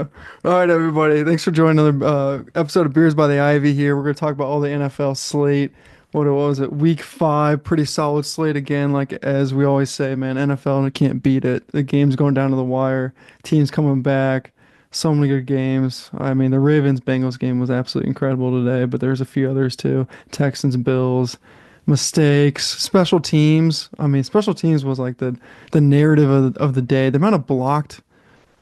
All right, everybody. Thanks for joining another episode of Beers by the Ivy here. We're going to talk about all the NFL slate. What it was it? Week 5, pretty solid slate again. Like as we always say, man, NFL can't beat it. The game's going down to the wire. Teams coming back. So many good games. I mean, the Ravens-Bengals game was absolutely incredible today, but there's a few others too. Texans, Bills, mistakes, special teams. I mean, special teams was like the narrative of the day. The amount of blocked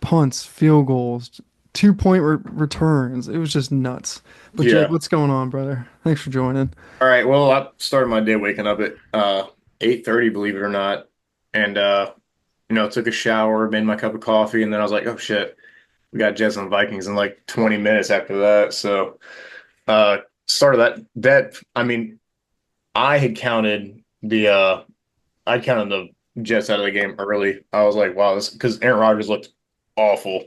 punts, field goals, 2 point returns. It was just nuts. But Jake, Yeah. what's going on, brother? Thanks for joining. All right. Well, I started my day waking up at 8:30, believe it or not. And took a shower, made my cup of coffee, and then I was like, oh shit, we got Jets and Vikings in like 20 minutes after that. So started that I mean, I had counted I'd counted the Jets out of the game early. I was like, wow, this because Aaron Rodgers looked awful.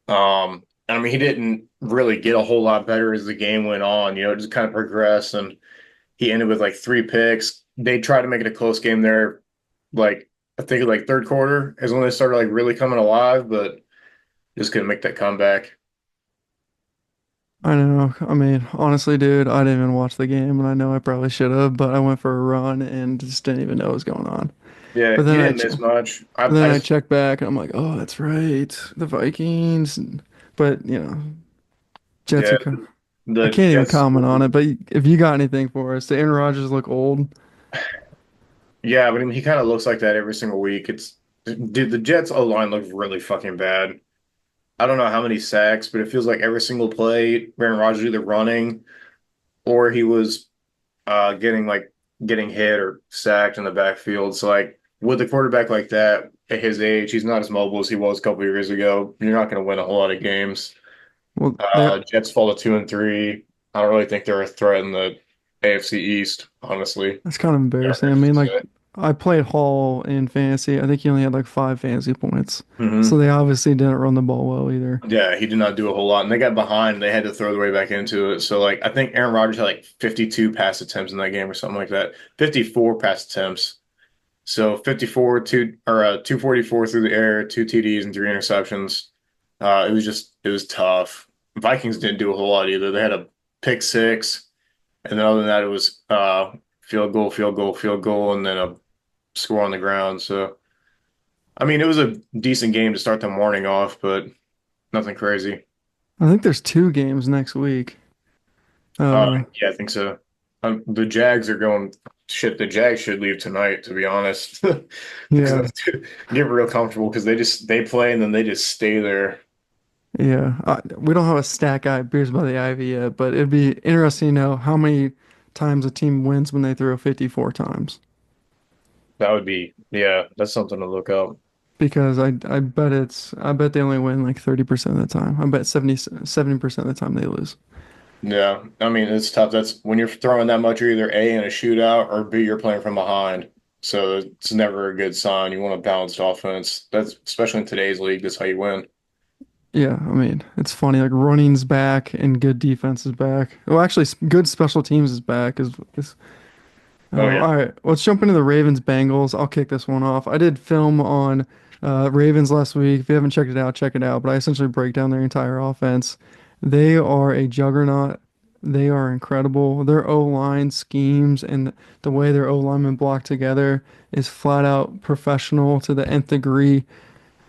And I mean, he didn't really get a whole lot better as the game went on. It just kind of progressed, and he ended with like 3 picks. They tried to make it a close game there. Like I think like third quarter is when they started like really coming alive, but just couldn't make that comeback. I know. I mean, honestly, dude, I didn't even watch the game, and I know I probably should have, but I went for a run and just didn't even know what was going on. Yeah, But you then didn't miss much. I, then I I just checked back, and I'm like, oh, that's right, the Vikings. But Jets yeah, are. I the can't even Jets. comment on it. But if you got anything for us, did Aaron Rodgers look old? Yeah, but I mean, he kind of looks like that every single week. Dude, the Jets O line looks really fucking bad. I don't know how many sacks, but it feels like every single play, Aaron Rodgers either running or he was getting hit or sacked in the backfield. So like with a quarterback like that at his age, he's not as mobile as he was a couple of years ago. You're not going to win a whole lot of games. Well, they Jets fall to 2-3. I don't really think they're a threat in the AFC East, honestly. That's kind of embarrassing. I mean, like, I played Hall in fantasy. I think he only had like 5 fantasy points. So Hmm. they obviously didn't run the ball well either. Yeah, he did not do a whole lot, and they got behind. They had to throw their way back into it. So, like, I think Aaron Rodgers had like 52 pass attempts in that game or something like that. 54 pass attempts. So 54, 244 through the air, 2 TDs and 3 interceptions. It was tough. Vikings didn't do a whole lot either. They had a pick six, and then other than that, it was field goal, field goal, field goal, and then a score on the ground. So, I mean, it was a decent game to start the morning off, but nothing crazy. I think there's 2 games next week. Uh, Yeah, I think so. The Jags are going shit. The Jags should leave tonight, to be honest, yeah, because get real comfortable because they play and then they just stay there. yeah. We don't have a stat guy beers by the Ivy yet, but it'd be interesting to know how many times a team wins when they throw 54 times. That would be yeah, that's something to look up. Because I bet they only win like 30% of the time. I bet 70% of the time they lose. Yeah, I mean it's tough. That's when you're throwing that much, you're either A in a shootout or B you're playing from behind. So it's never a good sign. You want a balanced offense. That's especially in today's league. That's how you win. Yeah, I mean, it's funny. Like running's back and good defense is back. Well, actually, good special teams is back. Oh yeah. All right, let's jump into the Ravens Bengals. I'll kick this one off. I did film on Ravens last week. If you haven't checked it out, check it out. But I essentially break down their entire offense. They are a juggernaut. They are incredible. Their O line schemes and the way their O linemen block together is flat out professional to the nth degree.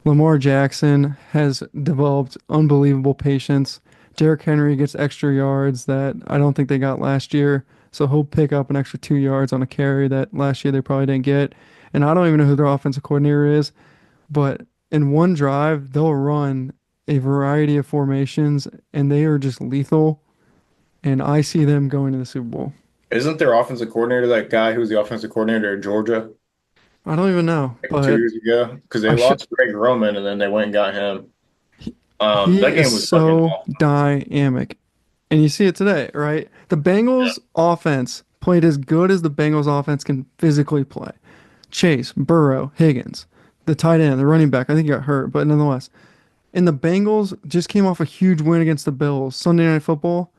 Lamar Jackson has developed unbelievable patience. Derrick Henry gets extra yards that I don't think they got last year. So he'll pick up an extra 2 yards on a carry that last year they probably didn't get. And I don't even know who their offensive coordinator is, but in one drive, they'll run a variety of formations and they are just lethal. And I see them going to the Super Bowl. Isn't their offensive coordinator that guy who was the offensive coordinator at Georgia I don't even know, like two but years ago? Because they I should. lost Greg Roman and then they went and got him. He That is game was fucking so awful. dynamic. And you see it today, right? The Yeah. Bengals offense played as good as the Bengals offense can physically play. Chase, Burrow, Higgins, the tight end, the running back, I think he got hurt, but nonetheless. And the Bengals just came off a huge win against the Bills Sunday Night Football,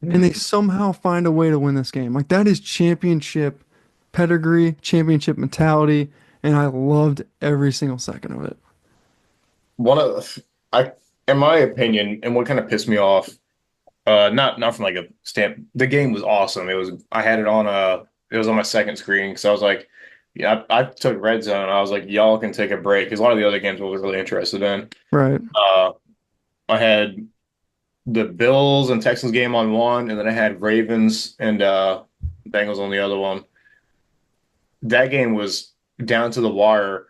and they Mhm. somehow find a way to win this game. Like that is championship pedigree, championship mentality, and I loved every single second of it. One of I in my opinion, and what kind of pissed me off, not from like a stamp. The game was awesome. I had it on it was on my second screen because I was like, yeah, I took red zone. I was like, y'all can take a break because a lot of the other games I was really interested in. Right. Uh, I had the Bills and Texans game on one, and then I had Ravens and Bengals on the other one. That game was down to the wire.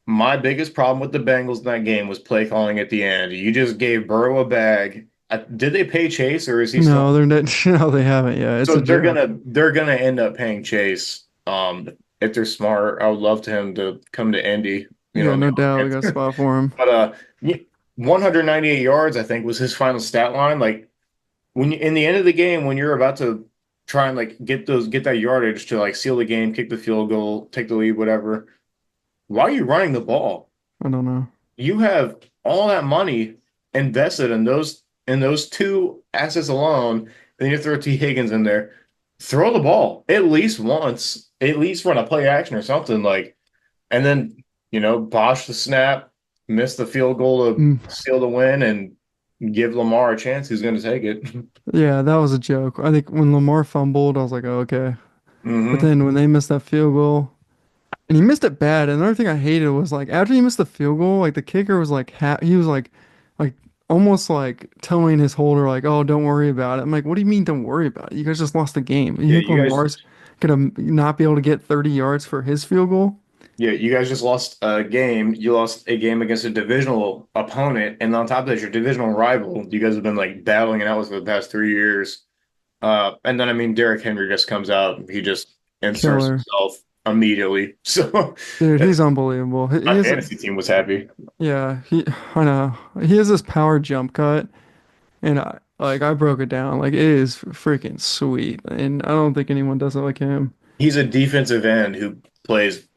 My biggest problem with the Bengals in that game was play calling at the end. You just gave Burrow a bag. Did they pay Chase or is he still? No, they're not. No, they haven't yet. It's So a joke. they're gonna end up paying Chase. If they're smart, I would love to him to come to Indy. You know, Yeah, on the no doubt. We got a offense. spot for him. But 198 yards, I think, was his final stat line. Like when you, in the end of the game, when you're about to try and like get that yardage to like seal the game, kick the field goal, take the lead, whatever. Why are you running the ball? I don't know. You have all that money invested in those two assets alone, then you throw T. Higgins in there. Throw the ball at least once, at least run a play action or something like, and then bosh the snap, miss the field goal to Mm, seal the win, and give Lamar a chance. Who's going to take it? yeah, that was a joke. I think when Lamar fumbled, I was like, oh, okay. But Hmm. then when they missed that field goal, and he missed it bad. And another thing I hated was like after he missed the field goal, like the kicker was like he was like almost like telling his holder like, "Oh, don't worry about it." I'm like, "What do you mean don't worry about it? You guys just lost the game. You Yeah, think Lamar's gonna not be able to get 30 yards for his field goal?" you guys just lost a game. You lost a game against a divisional opponent, and on top of that, your divisional rival. You guys have been like battling it out for the past 3 years. And then I mean, Derrick Henry just comes out. He just inserts Killer. himself immediately. So Dude, he's unbelievable. He my is fantasy team was happy. yeah, I know. He has this power jump cut and I broke it down. Like it is freaking sweet. And I don't think anyone does it like him. He's a defensive end who plays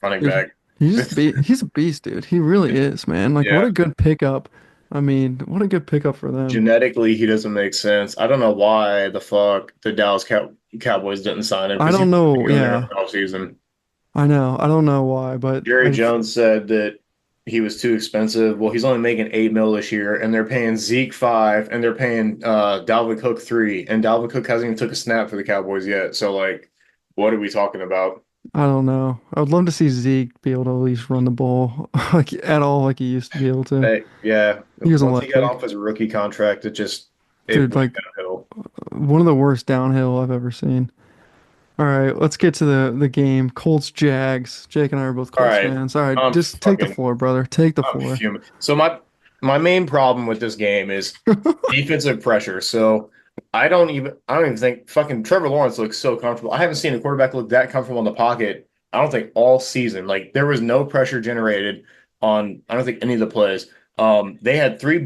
running Dude, back. he's a beast, dude. He really is, man. Like what Yeah. a good pickup. I mean, what a good pickup for them. Genetically, he doesn't make sense. I don't know why the fuck the Cowboys didn't sign him I because he don't was know. going there in Yeah, the offseason. I know. I don't know why, but Jerry I Jones said that he was too expensive. Well, he's only making 8 mil this year, and they're paying Zeke 5, and they're paying Dalvin Cook 3, and Dalvin Cook hasn't even took a snap for the Cowboys yet. So, like, what are we talking about? I don't know. I would love to see Zeke be able to at least run the ball like at all like he used to be able to. Hey, yeah, He was once he got electric. off his rookie contract, it Dude, went like downhill. one of the worst downhill I've ever seen. All right, let's get to the game. Colts Jags. Jake and I are both All Colts right, fans. All right, I'm just take the fucking floor, brother. Take the I'm floor. fuming. So my main problem with this game is defensive pressure. So I don't even think fucking Trevor Lawrence looks so comfortable. I haven't seen a quarterback look that comfortable in the pocket. I don't think all season. Like there was no pressure generated on I don't think any of the plays. They had three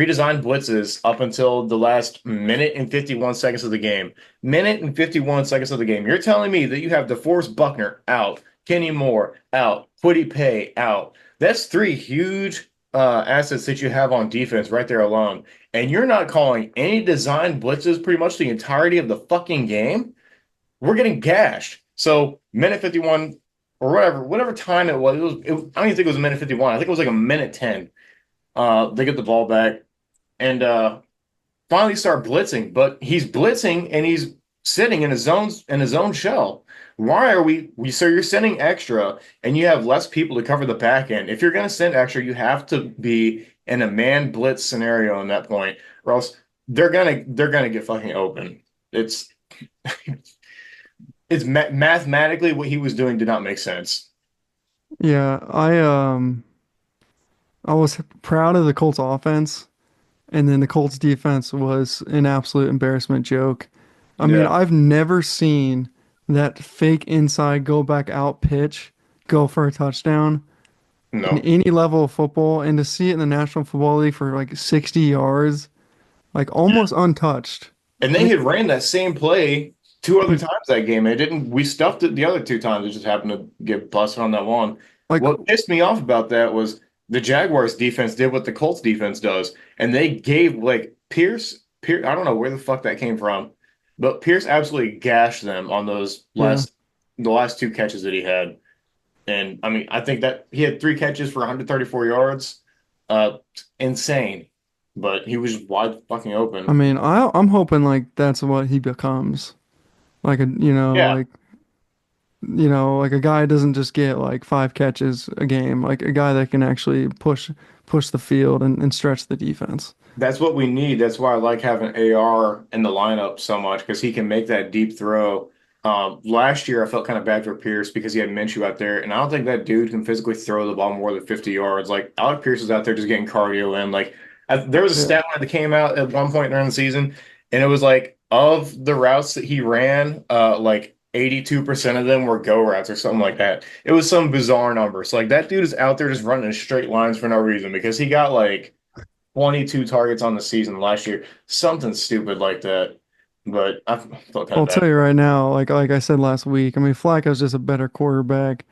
designed blitzes up until the last minute and 51 seconds of the game. Minute and 51 seconds of the game. You're telling me that you have DeForest Buckner out, Kenny Moore out, Kwity Paye out. That's three huge assets that you have on defense right there alone. And you're not calling any design blitzes pretty much the entirety of the fucking game. We're getting gashed. So minute 51 or whatever time I don't even think it was a minute 51. I think it was like a minute 10. They get the ball back and finally start blitzing, but he's blitzing and he's sitting in his own shell. Why are so you're sending extra and you have less people to cover the back end. If you're going to send extra, you have to be in a man blitz scenario in that point, or else they're gonna get fucking open. It's mathematically what he was doing did not make sense. Yeah, I was proud of the Colts offense, and then the Colts defense was an absolute embarrassment joke. I mean, Yeah, I've never seen that fake inside go back out pitch go for a touchdown in no. any level of football, and to see it in the National Football League for like 60 yards, like almost untouched. And they Like, had ran that same play two other times that game. It didn't. We stuffed it the other two times. It just happened to get busted on that one. like What pissed me off about that was the Jaguars defense did what the Colts defense does, and they gave like Pierce. I don't know where the fuck that came from, but Pierce absolutely gashed them on yeah, the last two catches that he had. And I mean, I think that he had three catches for 134 yards. Uh, insane. But he was wide fucking I open. mean, I'm hoping like that's what he becomes. Like a Yeah, like a guy doesn't just get like 5 catches a game, like a guy that can actually push the field and stretch the defense. that's what we need. That's why I like having AR in the lineup so much because he can make that deep throw. Last year, I felt kind of bad for Pierce because he had Minshew out there, and I don't think that dude can physically throw the ball more than 50 yards. Like Alec Pierce is out there just getting cardio in. There was a Yeah. stat line that came out at one point during the season, and it was like of the routes that he ran, like 82% of them were go routes or something like that. It was some bizarre number. So like that dude is out there just running in straight lines for no reason because he got like 22 targets on the season last year, something stupid like that. But I felt kind of I'll bad tell you for right now, like I said last week, I mean Flacco's just a better quarterback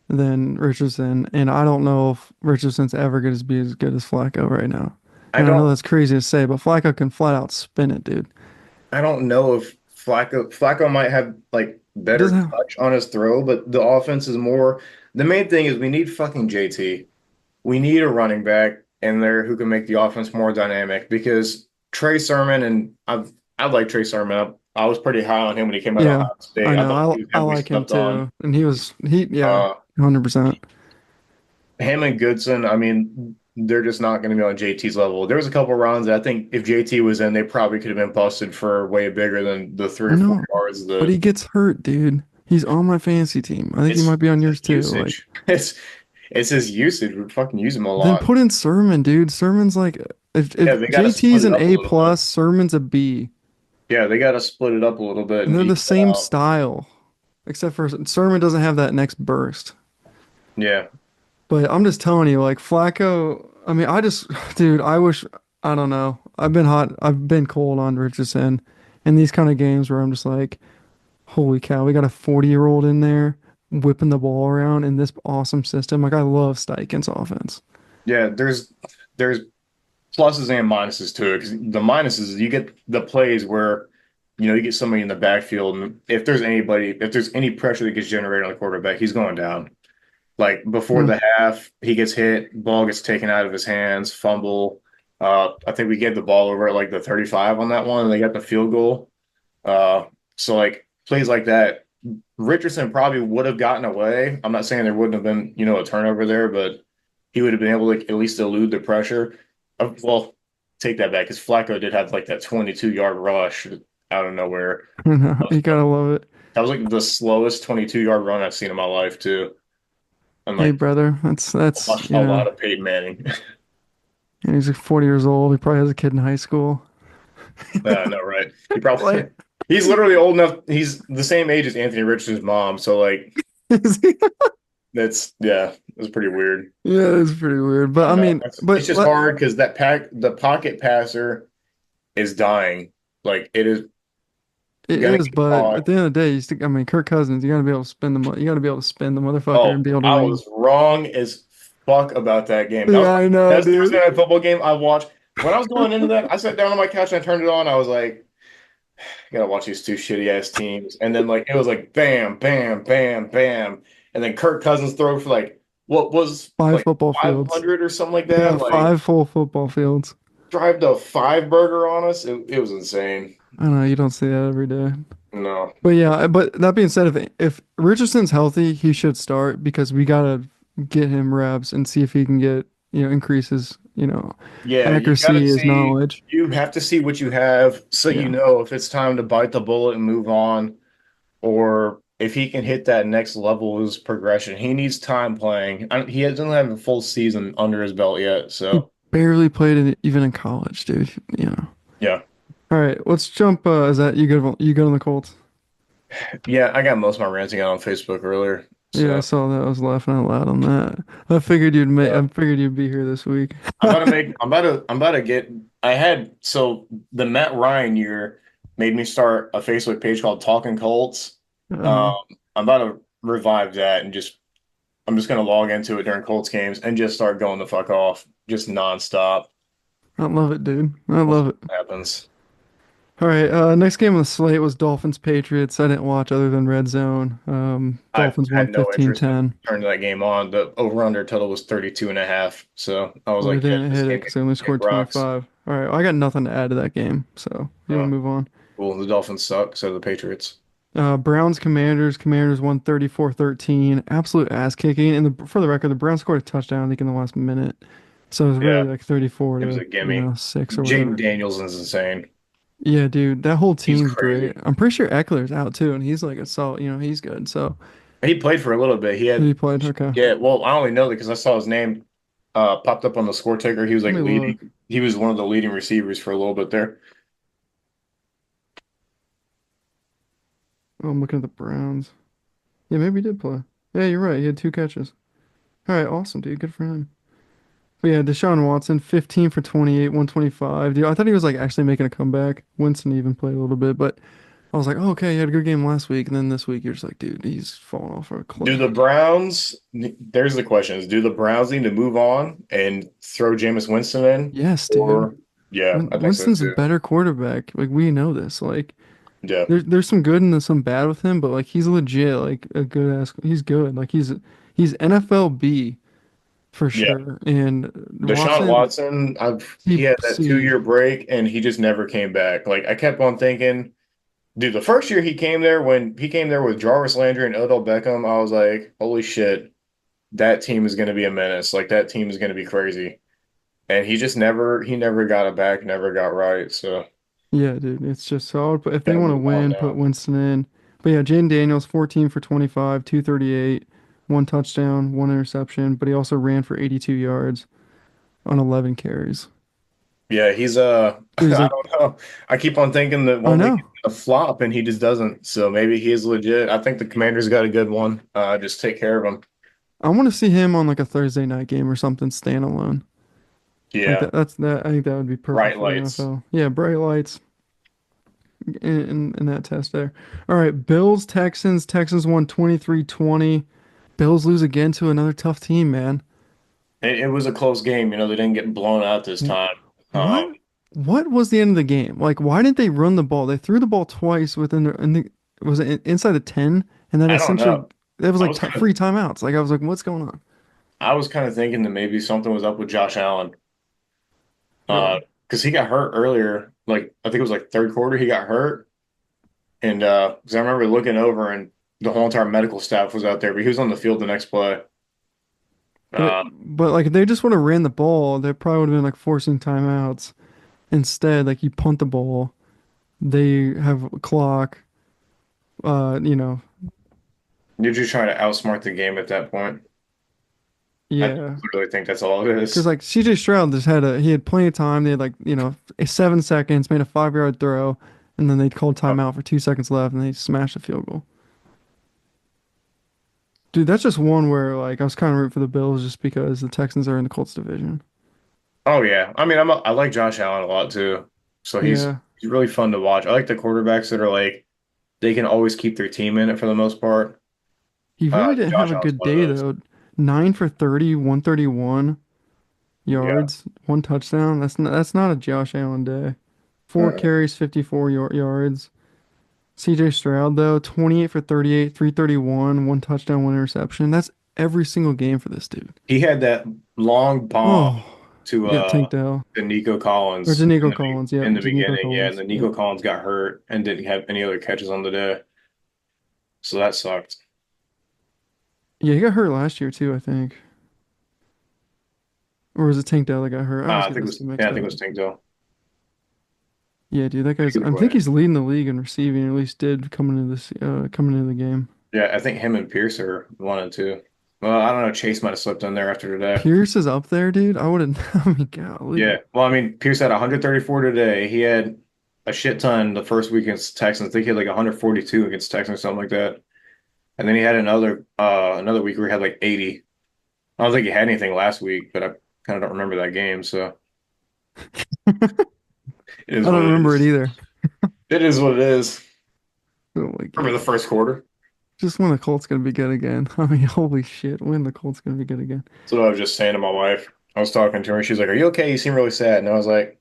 than Richardson, and I don't know if Richardson's ever going to be as good as Flacco right now. I And I know don't that's crazy to say, but Flacco can flat out spin it, dude. I don't know if Flacco might have like He better doesn't have, touch on his throw, but the offense is more. The main thing is we need fucking JT. We need a running back in there who can make the offense more dynamic because Trey Sermon and I like Trey Sermon. I was pretty high on him when he came out of yeah, Ohio State. I I thought know. he was I heavily like him slept on. too. And yeah, Uh, 100%. him and Goodson, I mean, they're just not going to be on JT's level. There was a couple rounds that I think if JT was in, they probably could have been busted for way bigger than the three I or four know, yards but that he gets hurt, dude. He's on my fantasy team. I think he might be on it's yours his too. Like, usage. It's his usage. We fucking use him a then lot. put in Sermon, dude. Sermon's like, Yeah, if they got to split JT's it an up a A little bit. plus, Sermon's a B, Yeah, they got to split it up a little bit and and they're the even it same out. style, except for Sermon doesn't have that next burst. Yeah. But I'm just telling you, like Flacco. I mean, dude, I wish. I don't know. I've been hot. I've been cold on Richardson in these kind of games where I'm just like, holy cow, we got a 40-year-old in there whipping the ball around in this awesome system. Like I love Steichen's offense. Yeah, there's pluses and minuses to it. 'Cause the minuses is you get the plays where you get somebody in the backfield, and if there's any pressure that gets generated on the quarterback, he's going down. Like before Mm. the half, he gets hit, ball gets taken out of his hands, fumble. I think we gave the ball over at like the 35 on that one, and they got the field goal. Uh, so like plays like that, Richardson probably would have gotten away. I'm not saying there wouldn't have been, a turnover there, but he would have been able to at least elude the pressure. Well, take that back because Flacco did have like that 22-yard rush out of nowhere. That was, You gotta love it. that was like the slowest 22-yard run I've seen in my life too. And Hey, like brother, that's watched a lot of Peyton Manning. he's like 40 years old. He probably has a kid in high school. No, right? He probably Like, he's literally old enough. He's the same age as Anthony Richardson's mom. So like is he? it's pretty weird. Yeah, it's pretty weird. But I I know mean, it's just hard because the pocket passer is dying. Like it is it gonna is. get But caught. at the end of the day, I mean, Kirk Cousins, you gotta be able to spin you gotta be able to spin the motherfucker Oh, and be able to I win. was wrong as fuck about that game. That was Yeah, like I the know, best Thursday dude. night football game I watched. When I was going into that, I sat down on my couch and I turned it on. I was like, I gotta watch these two shitty ass teams. And then like it was like bam, bam, bam, bam. And then Kirk Cousins throw for like what was Five like football fields. 500 or something like Yeah, that. Like five full football fields. drive the five burger on us. It was insane. I know you don't see that every day. No. But yeah, but that being said, if Richardson's healthy, he should start because we gotta get him reps and see if he can get, increase his, Yeah, accuracy, his knowledge. you have to see what you have so you Yeah. know if it's time to bite the bullet and move on, or if he can hit that next level of his progression. He needs time playing. He doesn't have a full season under his belt yet, He so barely played it even in college, dude. yeah. All right, let's jump. Is that you good on the Colts? Yeah, I got most of my ranting out on Facebook earlier. Yeah, I So saw that. I was laughing out loud on that. uh, I figured you'd be here this week. I'm about to get the Matt Ryan year made me start a Facebook page called Talking Colts. Um, Uh, I'm about to revive that and I'm just gonna log into it during Colts games and just start going the fuck off, just nonstop. I love it, dude. I We'll see love it. what happens. All right, next game on the slate was Dolphins Patriots. I didn't watch other than Red Zone. I Dolphins won had no interest in 15-10. turning that game on. The over-under total was 32.5. So I was Well, they like, yeah, didn't this hit it game because they only it scored rocks. 25. All right, well, I got nothing to add to that game. So you want Uh, to move on? well, the Dolphins suck, so do the Patriots. Browns Commanders. Commanders won 34-13. Absolute ass kicking. And for the record, the Browns scored a touchdown, I think, in the last minute. So it was really Yeah, like 34 it was to, a gimme. 6 or Jaden whatever. Daniels is insane. Yeah, dude, that whole He's team's great. crazy. I'm pretty sure Eckler's out too, and he's like a solid, he's good. So He played for a little bit. He he had, played. Okay. yeah, well, I only know that because I saw his name popped up on the score taker. He was Let like me look. leading. He was one of the leading receivers for a little bit there. Oh, I'm looking at the Browns. Yeah, maybe he did play. Yeah, you're right. He had 2 catches. All right, awesome, dude. Good for him. But yeah, Deshaun Watson, 15 for 28, 125. Dude, I thought he was like actually making a comeback. Winston even played a little bit, but I was like, oh, okay, he had a good game last week, and then this week you're just like, dude, he's falling off a Do the cliff. Browns, there's the question is, do the Browns need to move on and throw Jameis Winston in? Yes, dude. Or, yeah, I think so Winston's a too. better quarterback. Like we know this. Like Yeah. there's some good and some bad with him, but like he's legit like a good ass. He's good. Like he's NFL B for Yeah. sure. And Deshaun Watson Watson, he C had that C. 2 year break and he just never came back. Like I kept on thinking, dude, the first year he came there, when he came there with Jarvis Landry and Odell Beckham, I was like, holy shit, that team is going to be a menace. Like that team is going to be crazy. And he never got it back, never got right. So Yeah, dude. It's just solid. But if they gotta want to move on win, put now. Winston in. But yeah, Jaden Daniels, 14 for 25, 238, 1 touchdown, 1 interception. But he also ran for 82 yards on 11 carries. Yeah, he's Dude, he's I like, don't know. I keep on thinking that I one week know. he's gonna flop and he just doesn't. So maybe he is legit. I think the Commanders got a good one. Just take care of him. I want to see him on like a Thursday night game or something standalone. Like Yeah, that's that. I think that would be perfect bright for the lights. NFL. Yeah, bright lights in that test there. All right, Bills, Texans. Texans won 23-20. Bills lose again to another tough team, man. It was a close game. They didn't get blown out this Wh- time. What? What was the end of the game? Like, why didn't they run the ball? They threw the ball twice was it inside the 10? And then I don't essentially, know. it was I like was t kind of free timeouts. Like, I was like, what's going on? I was kind of thinking that maybe something was up with Josh Allen. Really? Because he got hurt earlier. Like I think it was like third quarter, he got hurt. And because I remember looking over and the whole entire medical staff was out there, but he was on the field the next play. But Uh, like if they just would have ran the ball, they probably would have been like forcing timeouts. Instead, like you punt the ball, they have a clock. Uh, you know, you're just trying to outsmart the game at that point. I yeah. literally think that's all it Because is. like CJ Stroud just he had plenty of time. They had like 7 seconds, made a 5 yard throw, and then they called Uh, timeout for 2 seconds left, and they smashed a field goal. Dude, that's just one where like I was kind of rooting for the Bills just because the Texans are in the Colts division. oh yeah, I mean I like Josh Allen a lot too. So Yeah, he's really fun to watch. I like the quarterbacks that are like they can always keep their team in it for the most part. he really didn't have Josh a Allen's good one of day those. though. 9 for 30, 131 Yeah. yards, 1 touchdown. That's not a Josh Allen day. Four Uh-uh. carries, 54 yards. CJ Stroud though, 28 for 38, 331, 1 touchdown, 1 interception. That's every single game for this dude. He had that long bomb Oh, to yeah, Tank Dell Nico or Collins Janico Collins. Yep, in the Janico beginning. Yeah, and Collins. then Yep. Nico Collins got hurt and didn't have any other catches on the day. So that sucked. Yeah, he got hurt last year too, I think. Or was it Tank Dell that got hurt? I always get those two I mixed think it up. was Tank Dell. Yeah, dude, that guy's. Either I think way. he's leading the league in receiving, or at least did coming into the game. Yeah, I think him and Pierce are 1 and 2. Well, I don't know. Chase might have slipped in there after today. Pierce is up there, dude. I wouldn't. I mean, golly. Yeah. Well, I mean, Pierce had 134 today. He had a shit ton the first week against Texans. I think he had like 142 against Texans, something like that. And then he had another week where he had like 80. I don't think he had anything last week, but I kind of don't remember that game. So it is I what don't it remember it is. either. It is what it is. Oh my Remember the god. first quarter? Just when the Colts gonna be good again. I mean, holy shit, when the Colts gonna be good again. That's what I was just saying to my wife. I was talking to her. She's like, "Are you okay? You seem really sad." And I was like,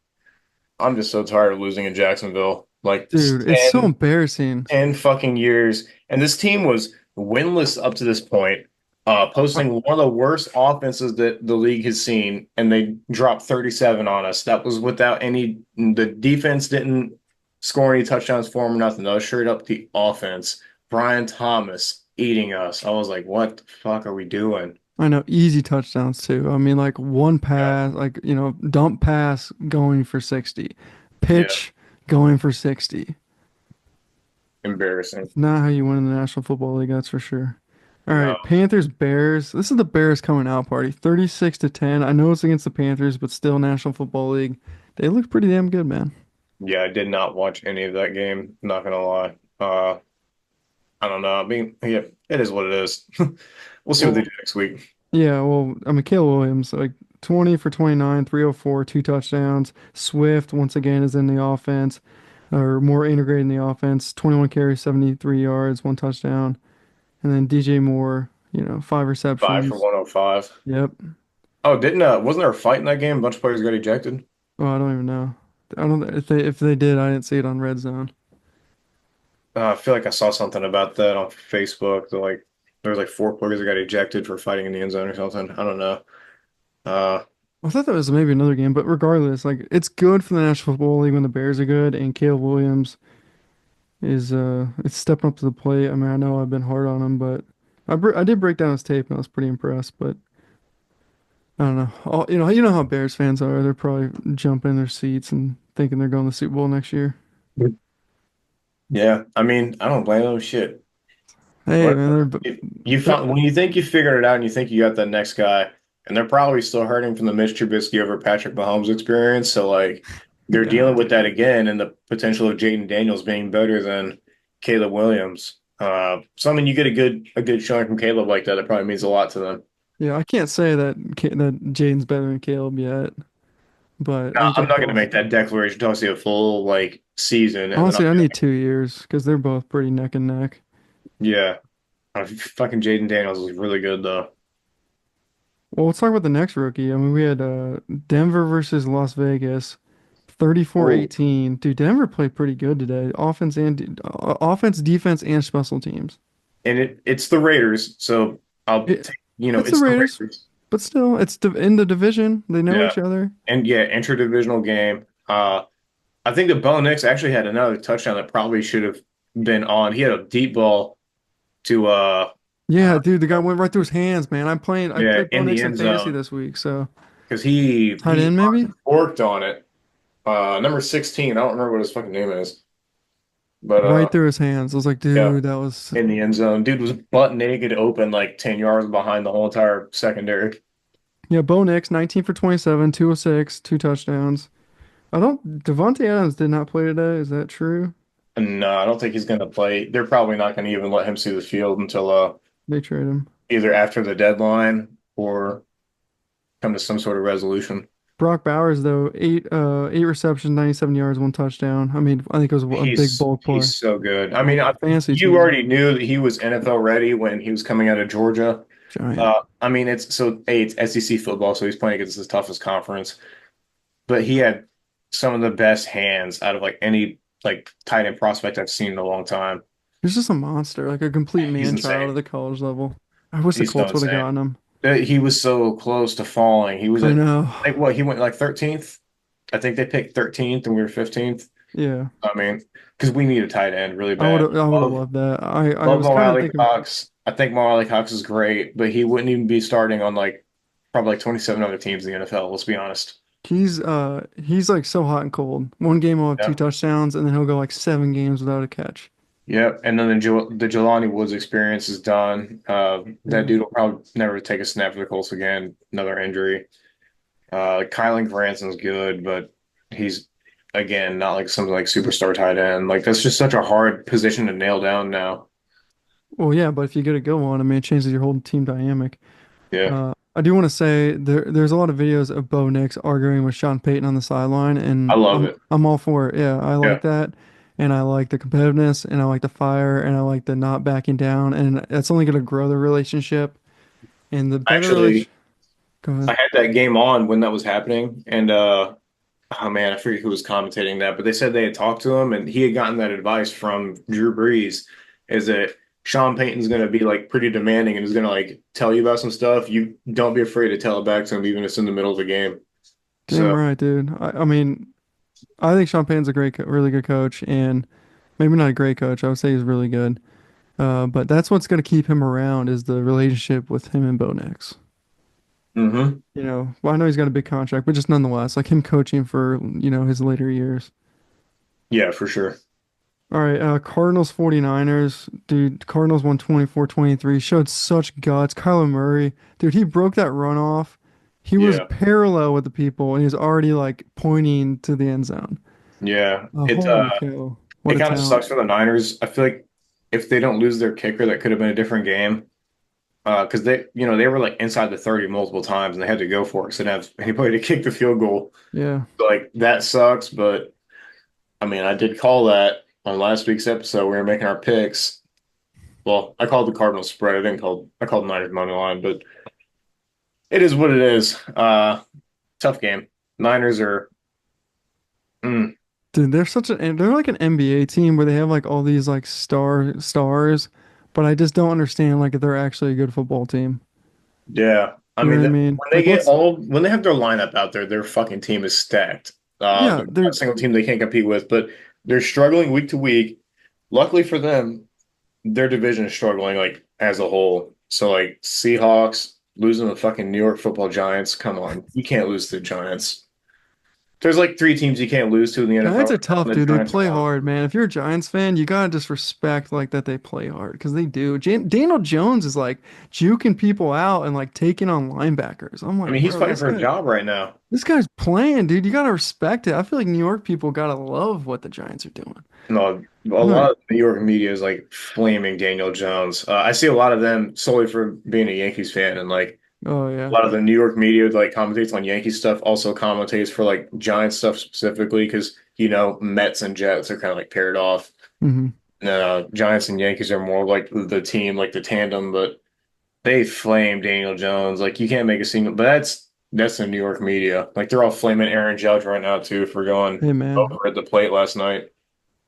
"I'm just so tired of losing in Jacksonville." like Dude, it's so 10, embarrassing. 10 fucking years. And this team was winless up to this point, Uh, posting one of the worst offenses that the league has seen, and they dropped 37 on us. That was without the defense didn't score any touchdowns for them or nothing. That was straight up the offense. Brian Thomas eating us. I was like, what the fuck are we doing? I know, easy touchdowns too. I mean, like one Yeah, pass, like, dump pass going for 60, yeah, pitch going for 60. embarrassing. It's not how you win in the National Football League, that's for sure. All No, right, Panthers, Bears. This is the Bears coming out party. 36 to 10. I know it's against the Panthers, but still National Football League. They look pretty damn good, man. yeah, I did not watch any of that game. Not gonna lie. I don't know. I mean, yeah, it is what it is. We'll see what they Well, do next week. yeah, well, I mean, Caleb Williams, like 20 for 29, 304, two touchdowns. Swift, once again, is in the offense, or more integrated in the offense. 21 carries, 73 yards, one touchdown. And then DJ Moore, five 5 for receptions. 105. Yep. Oh, didn't wasn't there a fight in that game? A bunch of players got ejected. Oh, I don't even know. I don't if they did, I didn't see it on Red Zone. I feel like I saw something about that on Facebook. Like there was like 4 players that got ejected for fighting in the end zone or something. I don't know. Uh, I thought that was maybe another game, but regardless, like it's good for the National Football League when the Bears are good and Caleb Williams is it's stepping up to the plate. I mean, I know I've been hard on him, but I did break down his tape and I was pretty impressed, but I don't know. You know how Bears fans are. They're probably jumping in their seats and thinking they're going to the Super Bowl next year. yeah, I mean, I don't blame them. Shit. Hey, What man, you they're found when you think you figured it out and you think you got the next guy, and they're probably still hurting from the Mitch Trubisky over Patrick Mahomes experience. So like they're yeah. dealing with that again and the potential of Jaden Daniels being better than Caleb Williams. So I mean you get a good showing from Caleb like that, it probably means a lot to them. Yeah, I can't say that Jaden's better than Caleb yet, but I Now, think they're I'm not gonna both. make that declaration until I see a full like season and then I'll Honestly, I be need like, 2 years because they're both pretty neck and neck. yeah. Fucking Jaden Daniels is really good though. Well, let's talk about the next rookie. I mean, we had Denver versus Las Vegas, 34 Oh, 18. Dude, Denver played pretty good today. Offense, defense, and special teams. and it's the Raiders, so I'll It, take it's the it's the Raiders, Raiders. but still, in the division. They know Yeah. each other. And yeah, interdivisional game. I think that Bo Nix actually had another touchdown that probably should have been on. He had a deep ball to Yeah, dude, the guy went right through his hands, man. I yeah, played Bo in the Nix in end fantasy zone this week, so because he tight end maybe? worked on it. Number 16, I don't remember what his fucking name is, but Right through his hands. I was like, yeah, dude, that was in the end zone. Dude was butt naked open like 10 yards behind the whole entire secondary. yeah, Bo Nix, 19 for 27, 206, two touchdowns. I don't Devontae Adams did not play today. Is that true? And no, I don't think he's gonna play. They're probably not gonna even let him see the field until They trade him. either after the deadline or come to some sort of resolution. Brock Bowers though, eight receptions, 97 yards, one touchdown. I mean, I think it was a big bulk play. He's so good. I On mean, a fantasy you team. already knew that he was NFL ready when he was coming out of Georgia. Giant. I mean, it's SEC football, so he's playing against the toughest conference. But he had some of the best hands out of like any like tight end prospect I've seen in a long time. He's just a monster, like a complete He's man child at insane. the college level. I wish the He's so Colts would have insane. gotten him. He was so close to falling. He was I at know. like what he went like 13th. I think they picked 13th and we were 15th. Yeah. I mean, because we need a tight end really bad. I would have loved that. I Love was Mo kind of Alley thinking Cox. I think Mo Alley Cox is great, but he wouldn't even be starting on like probably like 27 other teams in the NFL. Let's be honest. he's like so hot and cold. One game he'll have two Yeah. touchdowns, and then he'll go like 7 games without a catch. Yep. And then the Jelani Woods experience is done. That Yeah. dude will probably never take a snap for the Colts again. Another injury. Kylan Branson's good, but he's again not like some like superstar tight end. Like that's just such a hard position to nail down now. Well, yeah, but if you get a good one, I mean, it changes your whole team dynamic. Yeah. I do want to say there's a lot of videos of Bo Nix arguing with Sean Payton on the sideline, I and love I'm it. I'm all for it. Yeah, I like Yeah. that, and I like the competitiveness, and I like the fire, and I like the not backing down, and that's only going to grow the relationship. And the better relation. Actually, Go I ahead. had that game on when that was happening, and oh man, I forget who was commentating that, but they said they had talked to him and he had gotten that advice from Drew Brees, is that Sean Payton's going to be like pretty demanding and is going to like tell you about some stuff. You don't be afraid to tell it back to him, even if it's in the middle of the game. Damn So, right, dude. I mean, I think Sean Payton's a really good coach, and maybe not a great coach. I would say he's really good. But that's what's going to keep him around is the relationship with him and Bo Nix. hmm Well, I know he's got a big contract, but just nonetheless, like him coaching for, his later years. Yeah, for sure. All right, Cardinals 49ers. Dude, Cardinals won 24-23. Showed such guts. Kyler Murray, dude, he broke that run off. He was Yeah. parallel with the people and he's already like pointing to the end zone. Yeah. Holy cow. What It a kind of talent. sucks for the Niners. I feel like if they don't lose their kicker, that could have been a different game. Because they were like inside the 30 multiple times and they had to go for it. So they didn't have anybody to kick the field goal. Yeah. So, like that sucks, but I mean, I did call that on last week's episode. We were making our picks. Well, I called the Cardinals spread. I called the Niners money line, but it is what it is. Tough game. Niners are mm, Dude, they're like an NBA team where they have like all these like stars, but I just don't understand like if they're actually a good football team. yeah. I You know mean, what I mean? Like when they have their lineup out there, their fucking team is stacked. yeah, There's not a they're single team they can't compete with, but they're struggling week to week. Luckily for them, their division is struggling like as a whole. So like Seahawks losing the fucking New York Football Giants. Come on, you can't lose to the Giants. There's like three teams you can't lose to in the NFL Giants are right now, tough, and the dude. They Giants are play one. hard, man. If you're a Giants fan, you gotta just respect like that they play hard because they do. Daniel Jones is like juking people out and like taking on linebackers. I'm I like, mean, he's bro, fighting for a job right now. this guy's playing, dude. You gotta respect it. I feel like New York people gotta love what the Giants are doing. No, a I'm not. lot of New York media is like flaming Daniel Jones. I see a lot of them solely for being a Yankees fan, and like Oh a yeah. lot of the New York media like commentates on Yankee stuff, also commentates for like Giants stuff specifically because Mets and Jets are kind of like paired off. hmm Giants and Yankees are more like the team, like the tandem, but they flame Daniel Jones. Like you can't make a single, but that's the New York media. Like they're all flaming Aaron Judge right now too for going Hey man. over at the plate last night.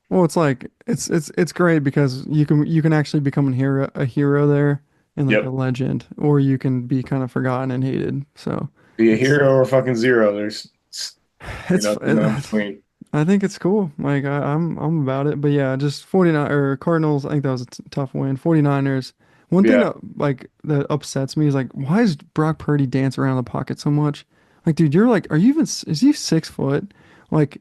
Well, it's like it's great because you can actually become a hero there and like a Yep, legend, or you can be kind of forgotten and hated. So be a it's hero or fucking zero. There's it's no in between. I think it's cool. Like I'm about it. But yeah, just 49 or Cardinals, I think that was a tough win. 49ers. One thing Yeah, that upsets me is like why is Brock Purdy dance around the pocket so much? Like dude, you're like are you even is he 6 foot? Like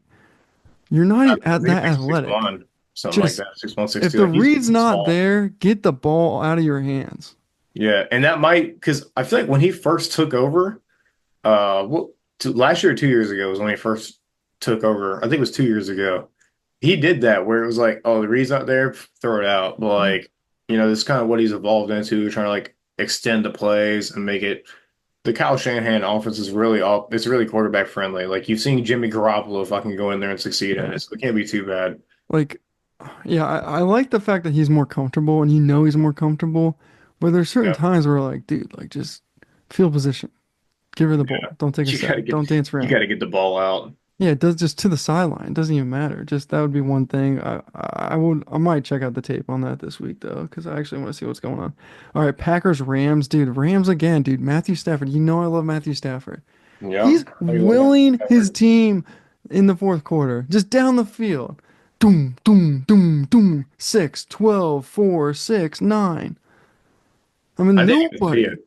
you're not I even at think that he's six athletic. one, something like Just that. 6'1", if 6'2". the Like read's he's not small. there, get the ball out of your hands. Yeah, and that might because I feel like when he first took over, last year or 2 years ago was when he first took over. I think it was 2 years ago. He did that where it was like, oh, the read's not there, throw it out. But Yeah. like, this is kind of what he's evolved into, trying to like extend the plays and make it. The Kyle Shanahan offense is really all. It's really quarterback friendly. Like you've seen Jimmy Garoppolo fucking go in there and succeed in Yeah. it, so it can't be too bad. Like, yeah, I like the fact that he's more comfortable and he's more comfortable. But there's certain Yeah, times where like, dude, like just field position. Give her the yeah. ball. Don't take a You gotta sack. get Don't dance you around. gotta get the ball out. Yeah, it does just to the sideline. It doesn't even matter. Just that would be one thing. I might check out the tape on that this week though, because I actually want to see what's going on. All right, Packers Rams, dude. Rams again, dude. Matthew Stafford. You know I love Matthew Stafford. Yeah, He's I love that. willing his team in the fourth quarter, just down the field. Doom, doom, doom, doom. 6, 12, 4, 6, 9. I mean, I didn't even see nobody, it.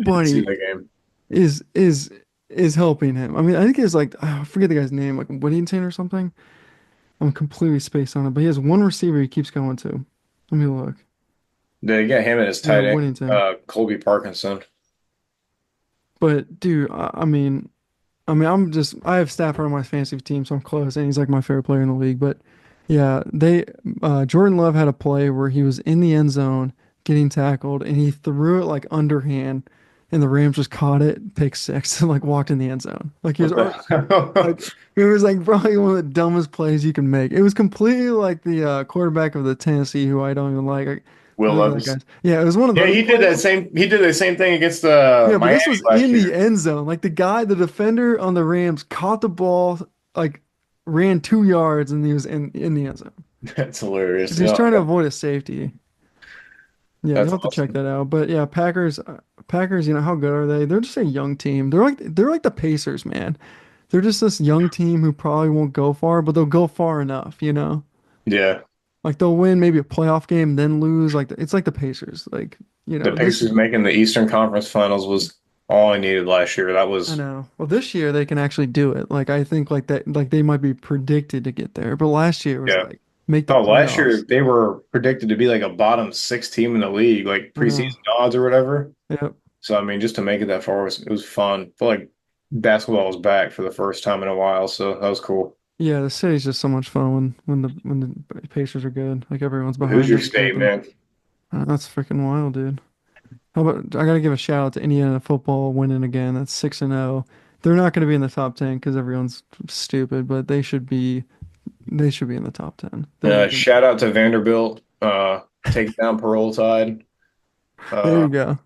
I didn't see nobody that game. is is is helping him. I mean, I think it's like I forget the guy's name, like Whittington or something. I'm completely spaced on it, but he has one receiver he keeps going to. Let me look. They got him and his Yeah, tight end, Whittington. Colby Parkinson. But dude, I mean, I have Stafford on my fantasy team, so I'm close, and he's like my favorite player in the league. But yeah, Jordan Love had a play where he was in the end zone getting tackled, and he threw it like underhand, and the Rams just caught it, pick six, and like walked in the end zone. Like he was What already the? like it was like probably one of the dumbest plays you can make. It was completely like the quarterback of the Tennessee, who I don't even like. Will Whatever that Levis. guy's. Yeah, it was one of Yeah, those he did that plays. same. He did the same thing against Yeah, but Miami this was last in the year. end zone. Like the guy, the defender on the Rams caught the ball, like ran 2 yards, and he was in the end zone. That's hilarious. Because he's No, trying to avoid a safety. Yeah, you'll that's have to check awesome. that out. But yeah, Packers, how good are they? They're just a young team. They're like the Pacers, man. They're just this young team who probably won't go far, but they'll go far enough. Yeah, Like they'll win maybe a playoff game, then lose. It's like the Pacers. the This Pacers making the Eastern Conference Finals was all I needed last year. That I was know. Well, this year they can actually do it. Like I think like that like they might be predicted to get there, but last year was yeah. like make the Oh, last year playoffs. they were predicted to be like a bottom six team in the league, like I know. preseason odds or whatever. Yep. So I mean, just to make it that far was fun. I feel like basketball was back for the first time in a while, so that was cool. Yeah, the city's just so much fun when the Pacers are good. Like everyone's Who's behind your them, state, cheering. man? That's freaking wild, dude. How about I gotta give a shout out to Indiana football winning again. That's 6-0. They're not gonna be in the top 10 because everyone's stupid, but they should be in the top 10. They've been Shout out to Vanderbilt, taking down Parole Tide, there uh, you go.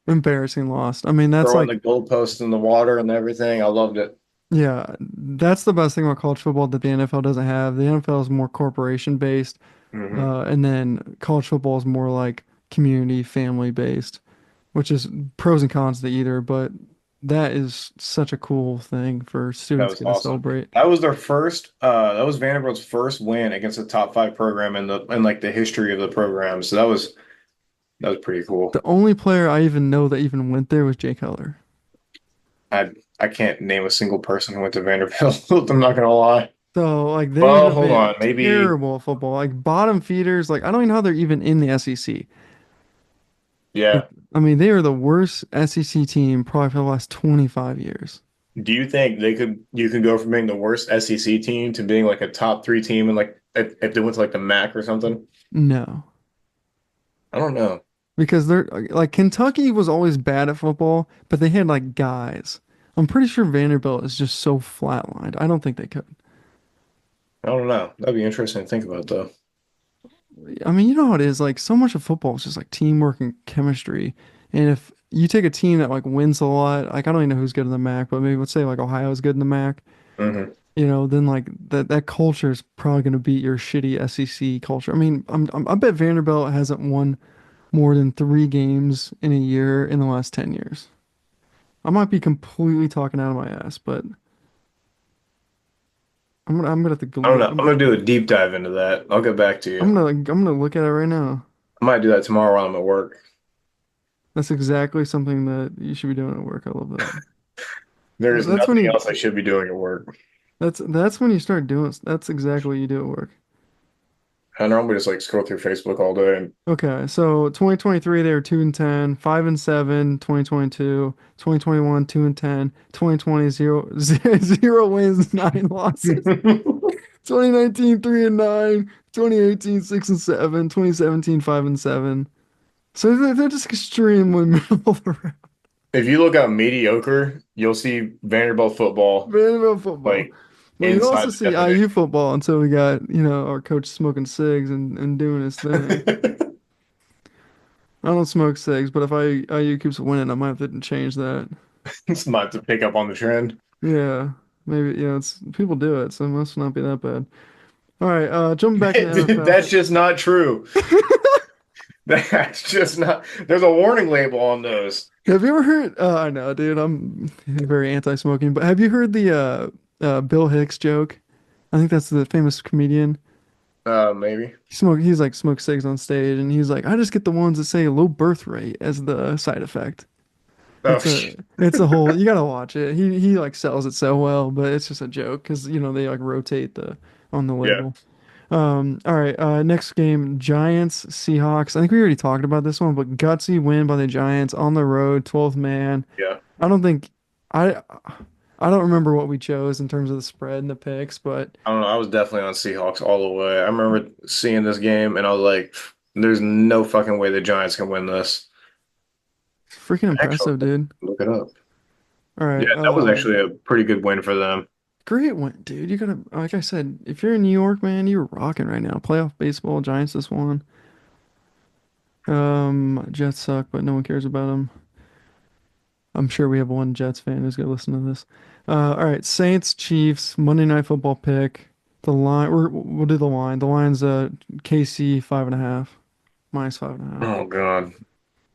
Embarrassing loss. I mean, that's throwing like the goalposts in the water and everything. I loved it. yeah, that's the best thing about college football that the NFL doesn't have. The NFL is more corporation based, Hmm. and then college football is more like community, family based, which is pros and cons to either. But that is such a cool thing for That students to was get to awesome. celebrate. That was Vanderbilt's first win against a top five program in like the history of the program. So that was pretty cool. The only player I even know that even went there was Jay Cutler. I I can't name a single person who went to Vanderbilt. I'm not gonna lie. So like they Well, have hold on, been maybe terrible at football, like bottom feeders. Like I don't even know how they're even in the SEC. Like yeah. I mean, they are the worst SEC team probably for the last 25 years. Do you think you could go from being the worst SEC team to being like a top three team and like if they went to like the MAC or something? No. I don't know. Because they're like Kentucky was always bad at football, but they had like guys. I'm pretty sure Vanderbilt is just so flatlined. I don't think they could. I don't know. That'd be interesting to think about though. I mean, you know how it is. Like so much of football is just like teamwork and chemistry. And if you take a team that like wins a lot, like I don't even know who's good in the MAC, but maybe let's say like Ohio's good in the MAC, Hmm. then like that culture is probably going to beat your shitty SEC culture. I mean, I bet Vanderbilt hasn't won more than 3 games in a year in the last 10 years. I might be completely talking out of my ass, but I'm gonna have to I don't know. I'm I'm gonna do a deep dive into that. I'll get back to you. gonna look at it right now. I might do that tomorrow while I'm at work. That's exactly something that you should be doing at work. I love that. There is That's when nothing you else I should be doing at work. that's when you start doing that's exactly what you do at work. I normally just like scroll through Facebook all day and Okay, so 2023 they were 2-10, 5-7, 2022, 2021 2-10, 2020 zero wins, 9 losses. 2019 3-9, 2018 6-7, 2017 5-7. So they're just extremely middle of the road. if you look up mediocre, you'll see Vanderbilt football Vanderbilt football. like Well, you'd inside also the see IU definition. football until we got, our coach smoking cigs and doing his thing. I don't smoke cigs, but if IU keeps winning, I might have to change that. It's not to pick up on the trend. Yeah, maybe, it's people do it, so it must not be that bad. All right, jumping back to the NFL. That's just not true. That's just not. There's a warning label on those. Have you ever heard? I know, dude. I'm very anti-smoking, but have you heard the Bill Hicks joke? I think that's the famous comedian. Maybe. He's like smokes cigs on stage, and he's like, I just get the ones that say low birth rate as the side effect. Oh, It's a whole. You gotta watch it. He like sells it so well, but it's just a joke because they like rotate the on the yeah, label. All right. Next game, Giants, Seahawks. I think we already talked about this one, but gutsy win by the Giants on the road, 12th man. yeah. I don't think I I don't remember what we chose in terms of the spread and the picks, but I don't know. I was definitely on Seahawks all the way. I remember seeing this game and I was like, "There's no fucking way the Giants can win this." it's freaking Actually, impressive, dude. look it up. All right. Yeah, that was actually a pretty good win for them. Great win, dude. You gotta, like I said, if you're in New York, man, you're rocking right now. Playoff baseball, Giants just won. Jets suck, but no one cares about them. I'm sure we have one Jets fan who's gonna listen to this. All right, Saints, Chiefs, Monday Night Football pick. The line, we'll do the line. The line's KC 5.5, minus 5.5. Oh God.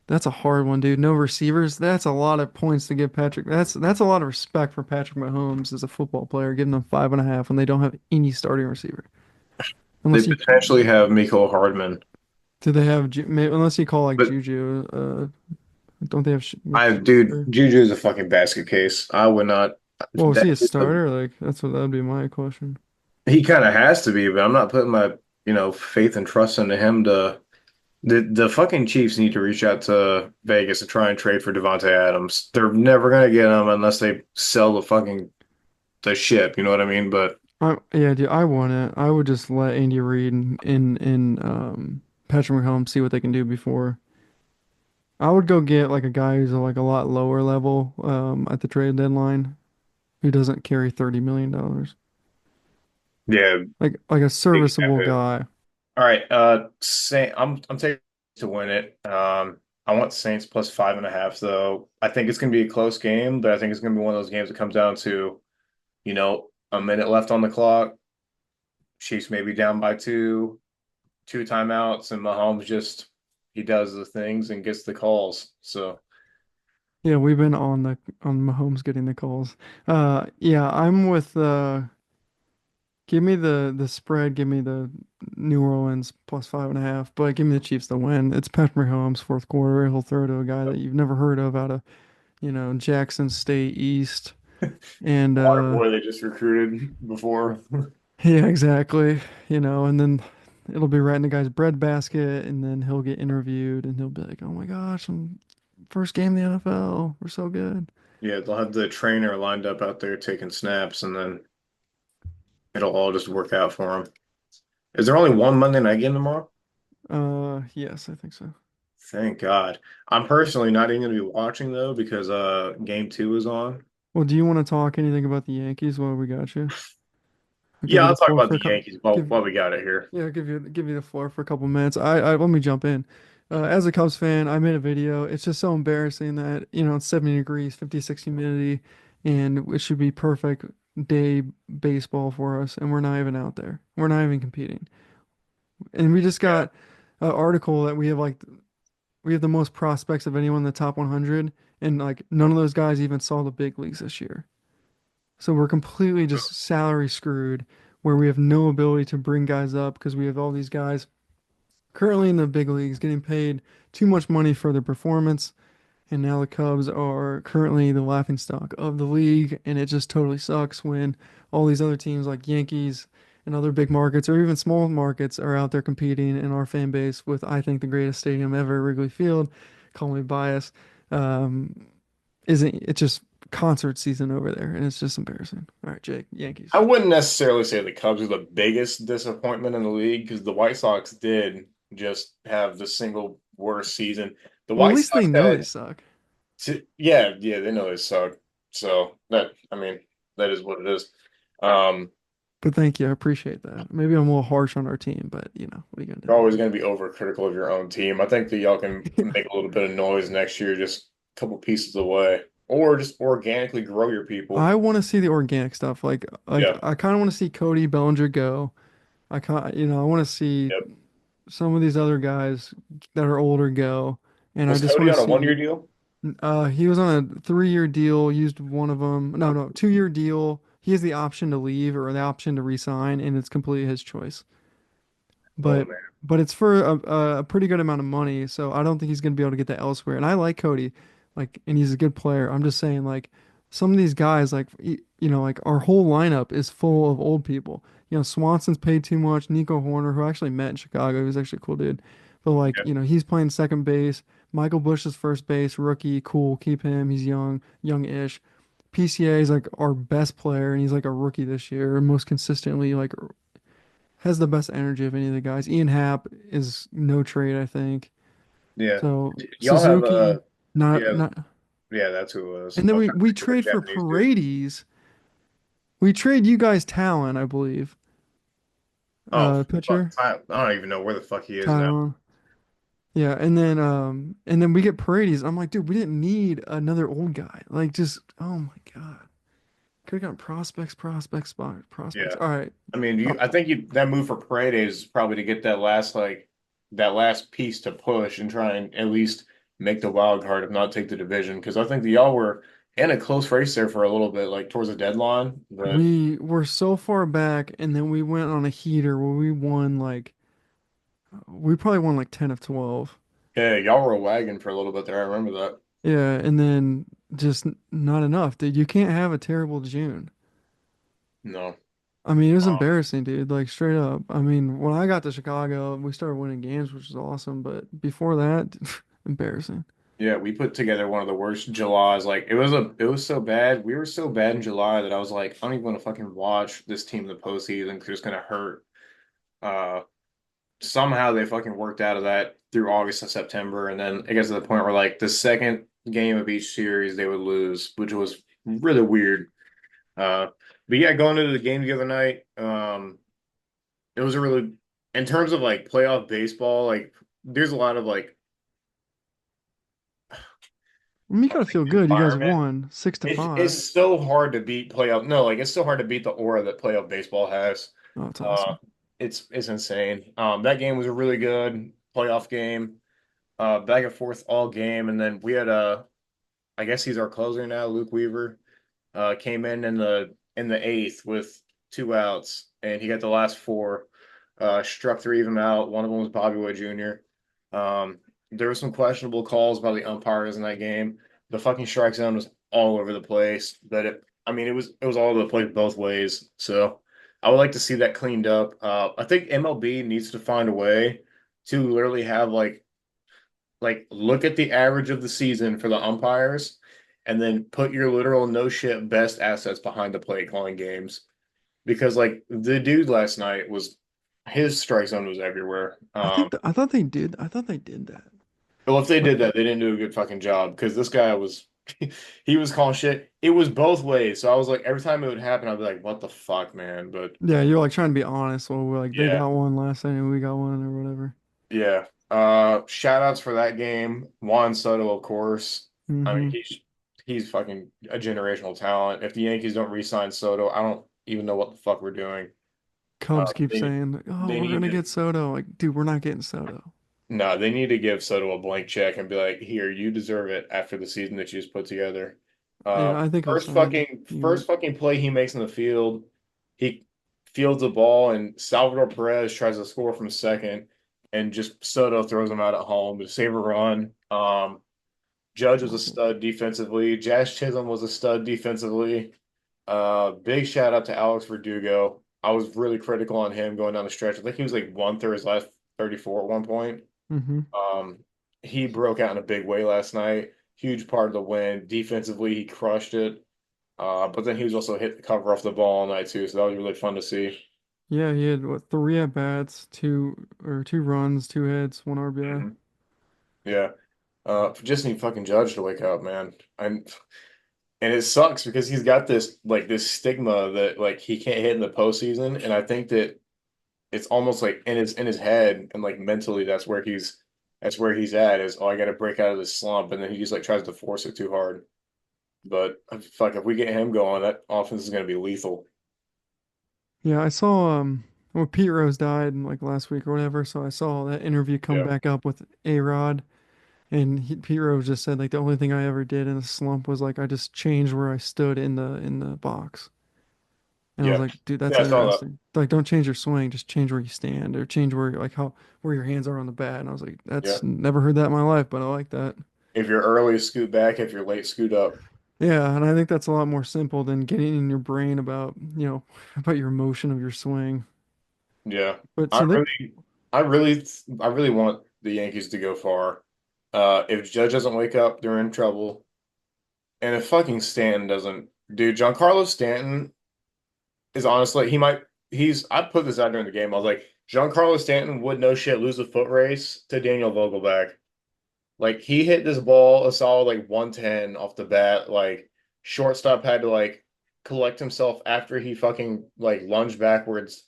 That's a hard one, dude. No receivers. That's a lot of points to give Patrick. That's a lot of respect for Patrick Mahomes as a football player, giving them 5.5 when they don't have any starting receiver. They Unless you potentially have Mecole Hardman, do they have unless you call like but Juju. Don't they have dude, or, Juju is a fucking basket case. I would not. well, is That he a starter? Like that'd be my question. he kind of has to be, but I'm not putting my faith and trust into him to. The fucking Chiefs need to reach out to Vegas to try and trade for Devontae Adams. They're never gonna get him unless they sell the ship. You know what I mean? But Yeah, dude, I want it. I would just let Andy Reid and Patrick Mahomes see what they can do before. I would go get like a guy who's like a lot lower level at the trade deadline who doesn't carry $30 million. yeah, Like a big cap serviceable hit. guy. All right, I'm taking to win it. I want Saints plus 5.5 though. I think it's gonna be a close game, but I think it's gonna be one of those games that comes down to, a minute left on the clock. Chiefs may be down by two timeouts, and Mahomes just he does the things and gets the calls. So Yeah, we've been on Mahomes getting the calls. Yeah, I'm with give me the spread, give me the New Orleans plus 5.5, but give me the Chiefs to win. It's Patrick Mahomes fourth quarter. He'll throw to a guy that you've never heard of out of, Jackson State East. And water boy they just recruited before. yeah, exactly. And then it'll be right in the guy's breadbasket, and then he'll get interviewed, and he'll be like, "Oh my gosh, I'm first game in the NFL. We're so good." Yeah, they'll have the trainer lined up out there taking snaps, and then it'll all just work out for him. Is there only one Monday night game tomorrow? Yes, I think so. Thank God. I'm personally not even going to be watching though because game two is on. Well, do you want to talk anything about the Yankees while we got you? I'll give Yeah, you I'll the talk floor about for the a couple. Yankees while, Give while we got it here. Yeah, give you the floor for a couple minutes. I let me jump in. As a Cubs fan, I made a video. It's just so embarrassing that, it's 70 degrees, 56 humidity, and it should be perfect day baseball for us, and we're not even out there. We're not even competing. And we just Yeah. got an article that we have the most prospects of anyone in the top 100, and like none of those guys even saw the big leagues this year. So we're completely just salary screwed, where we have no ability to bring guys up because we have all these guys currently in the big leagues getting paid too much money for their performance, and now the Cubs are currently the laughingstock of the league, and it just totally sucks when all these other teams like Yankees and other big markets or even small markets are out there competing in our fan base with, I think, the greatest stadium ever, Wrigley Field. Call me biased. Um, isn't it's just concert season over there, and it's just embarrassing. All right, Jake, I Yankees. wouldn't necessarily say the Cubs are the biggest disappointment in the league because the White Sox did just have the single worst season. The Well, at White least they Sox know they had, suck. yeah, they know they suck. So I mean, that is what it is. Um, But thank you, I appreciate that. Maybe I'm a little harsh on our team, but what are you you're gonna always going to be overcritical of your own team. I think that y'all can do? make a little bit of noise next year, just a couple pieces away, or just organically grow your people. I want to see the organic stuff. Like Yeah, I kind of want to see Cody Bellinger go. I want to see yep. some of these other guys that are older go, and I Was just Cody want to on a one-year see. deal? He was on a 3-year deal, used one of them. No, no, 2-year deal. He has the option to leave or the option to resign, and it's completely his choice. Oh but man, but it's for a pretty good amount of money, so I don't think he's gonna be able to get that elsewhere. And I like Cody, like, and he's a good player. I'm just saying, like, some of these guys, like, like our whole lineup is full of old people. Swanson's paid too much. Nico Horner, who I actually met in Chicago, he was actually a cool dude. But like, yeah, he's playing second base. Michael Bush is first base, rookie, cool, keep him. He's young, young-ish. PCA is like our best player, and he's like a rookie this year, most consistently like has the best energy of any of the guys. Ian Happ is no trade, I think. yeah. So Y'all have Suzuki, not yeah, not, yeah. That's who it was. and then I was we trying to we think of a trade for Japanese dude. Paredes. We trade you guys Talon, I believe. Oh fuck, Pitcher I don't even know where the fuck he is now. Taiwan. Yeah, and then we get Paredes. I'm like, dude, we didn't need another old guy. Like just oh my God. Could have gotten prospects, prospects, spot, prospects. Yeah. All right. I mean, Uh, I think that move for Paredes is probably to get that last that last piece to push and try and at least make the wild card, if not take the division. Because I think y'all were in a close race there for a little bit, like towards the deadline. But we were so far back, and then we went on a heater where we probably won like 10 of 12. yeah, y'all were a wagon for a little bit there. I remember that. Yeah, and then just not enough, dude. You can't have a terrible June. No. I mean, it was Um, embarrassing, dude. Like straight up. I mean, when I got to Chicago, we started winning games, which was awesome. But before that, embarrassing. yeah, we put together one of the worst Julys. Like it was so bad. We were so bad in July that I was like, I don't even want to fucking watch this team in the postseason because it's gonna hurt. Uh, Somehow they fucking worked out of that through August and September, and then it gets to the point where like the second game of each series they would lose, which was really weird. Uh, but yeah, going into the game the other night, it was a really in terms of like playoff baseball, like there's a lot of like I mean, you I gotta think feel good. You guys environment. won 6-5. It's so hard to beat playoff. No, like it's so hard to beat the aura that playoff baseball has. Oh, it's Uh, awesome. it's insane. That game was a really good playoff game. Back and forth all game, and then we had I guess he's our closer now, Luke Weaver. Came in the eighth with two outs, and he got the last four. Struck three of them out. One of them was Bobby Wood Jr. There were some questionable calls by the umpires in that game. The fucking strike zone was all over the place. I mean, it was all over the place both ways. So I would like to see that cleaned up. I think MLB needs to find a way to literally have like look at the average of the season for the umpires and then put your literal no shit best assets behind the plate calling games because like the dude last night was his strike zone was everywhere. I thought they did. I thought they did that. Well, if they But did that, they didn't do a good fucking job because this guy was he was calling shit. It was both ways. So I was like every time it would happen I'd be like what the fuck, man? But yeah, you're like trying to be honest. Well, we're like they yeah. got one last night and we got one or whatever. Yeah. Shout outs for that game. Juan Soto, of course. I mean, Mm-hmm. he's fucking a generational talent. If the Yankees don't re-sign Soto, I don't even know what the fuck we're doing. Cubs keep They saying, like, "Oh, they we're need gonna to get Soto." Like, dude, we're not getting Soto. no, they need to give Soto a blank check and be like, here, you deserve it after the season that you just put together. Yeah, I think he'll sign. First fucking play he makes in the field, he fields the ball and Salvador Perez tries to score from second and just Soto throws him out at home to save a run. Judge was a Awesome. stud defensively. Jazz Chisholm was a stud defensively. Big shout out to Alex Verdugo. I was really critical on him going down the stretch. I think he was like one third his last 34 at one point. Mm-hmm. Um, he broke out in a big way last night. Huge part of the win. Defensively, he crushed it. But then he was also hit the cover off the ball all night too, so that was really fun to see. Yeah, he had what, three at bats, two runs, two hits, one RBI. Mhm. Yeah. Just need fucking Judge to wake up, man. And it sucks because he's got this like this stigma that like he can't hit in the postseason, and I think that it's almost like in his head and like mentally that's where he's at is oh I got to break out of this slump, and then he just like tries to force it too hard. But fuck, if we get him going, that offense is going to be lethal. Yeah, I saw well, Pete Rose died like last week or whatever, so I saw that interview come Yeah, back up with A-Rod, and Pete Rose just said like the only thing I ever did in a slump was like I just changed where I stood in the box. And I was yeah, like, dude, that's yeah. I saw that. interesting. Like, don't change your swing, just change where you stand or change where like how where your hands are on the bat. And I was like, Yeah, that's never heard that in my life, but I like that. if you're early, scoot back. If you're late, scoot up. Yeah, and I think that's a lot more simple than getting in your brain about, about your emotion of your swing. Yeah, But I so they really, I really want the Yankees to go far. If Judge doesn't wake up, they're in trouble. And if fucking Stanton doesn't, dude, Giancarlo Stanton is honestly, I put this out during the game. I was like, Giancarlo Stanton would no shit lose a foot race to Daniel Vogelback. Like, he hit this ball a solid like 110 off the bat. Like, shortstop had to like collect himself after he fucking like lunged backwards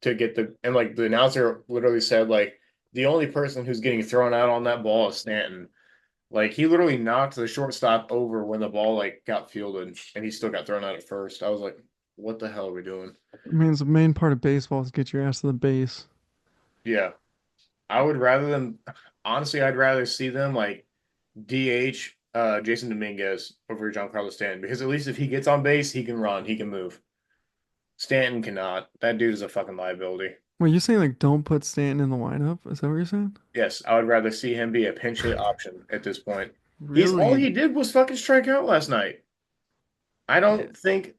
to get and like the announcer literally said, like, the only person who's getting thrown out on that ball is Stanton. Like he literally knocked the shortstop over when the ball like got fielded, and he still got thrown out at first. I was like, "What the hell are we doing?" I mean, the main part of baseball is get your ass to the base. Yeah, I would rather them. Honestly, I'd rather see them like DH Jason Dominguez over Giancarlo Stanton because at least if he gets on base, he can run, he can move. Stanton cannot. That dude is a fucking liability. Wait, you saying like don't put Stanton in the lineup? Is that what you're saying? Yes, I would rather see him be a pinch hit option at this point. He's all Really? he did was fucking strike out last night. I Yeah. don't think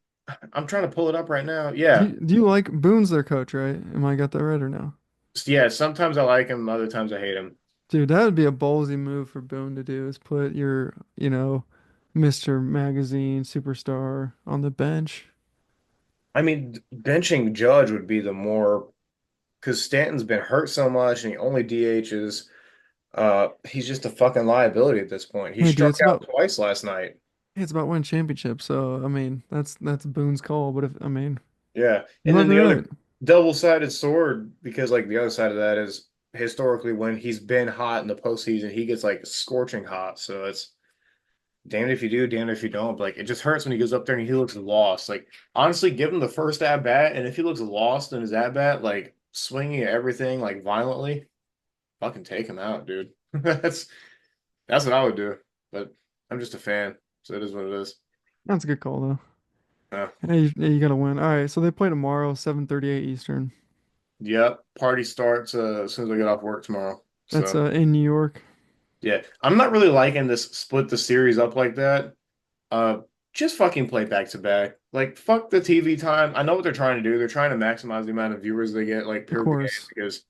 I'm trying to pull it up right now. Do Yeah. you, do you like Boone's their coach, right? Am I got that right or no? Yeah, sometimes I like him, other times I hate him. Dude, that would be a ballsy move for Boone to do is put your, Mr. Magazine superstar on the bench. I mean, benching Judge would be the more because Stanton's been hurt so much and he only DHs. He's just a fucking liability at this point. He Hey, dude, struck out twice last night. it's about winning championships. So, I mean, that's Boone's call, but if I mean, Yeah. you And might then be the right. other double-sided sword, because like the other side of that is historically when he's been hot in the postseason, he gets like scorching hot. So it's damned if you do, damned if you don't. But, like it just hurts when he goes up there and he looks lost. Like honestly, give him the first at bat, and if he looks lost in his at bat, like swinging at everything like violently, fucking take him out, dude. That's what I would do. But I'm just a fan, so it is what it is. That's a good call though. Uh, Hey, you gotta win. All right, so they play tomorrow, 7:38 Eastern. yep, party starts as soon as I get off work tomorrow. That's So in New York. yeah, I'm not really liking this split the series up like that. Uh, just fucking play back to back. Like fuck the TV time. I know what they're trying to do. They're trying to maximize the amount of viewers they get like Of per game course. because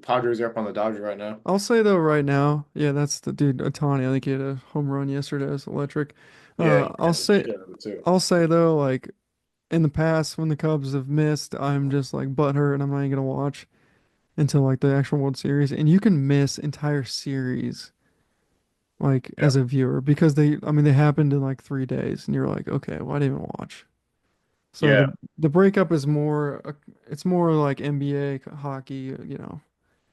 Padres are up on the Dodgers right now. I'll say though, right now, yeah, that's the dude Otani. I think he had a home run yesterday. It was electric. Yeah, he I'll has the say, shit out of it too. I'll say though, like in the past when the Cubs have missed, I'm just like butthurt and I'm not even gonna watch until like the actual World Series. And you can miss entire series like Yeah. as a viewer because I mean, they happened in like 3 days, and you're like, okay, why didn't even watch? So Yeah. the breakup is more, it's more like NBA hockey, you know.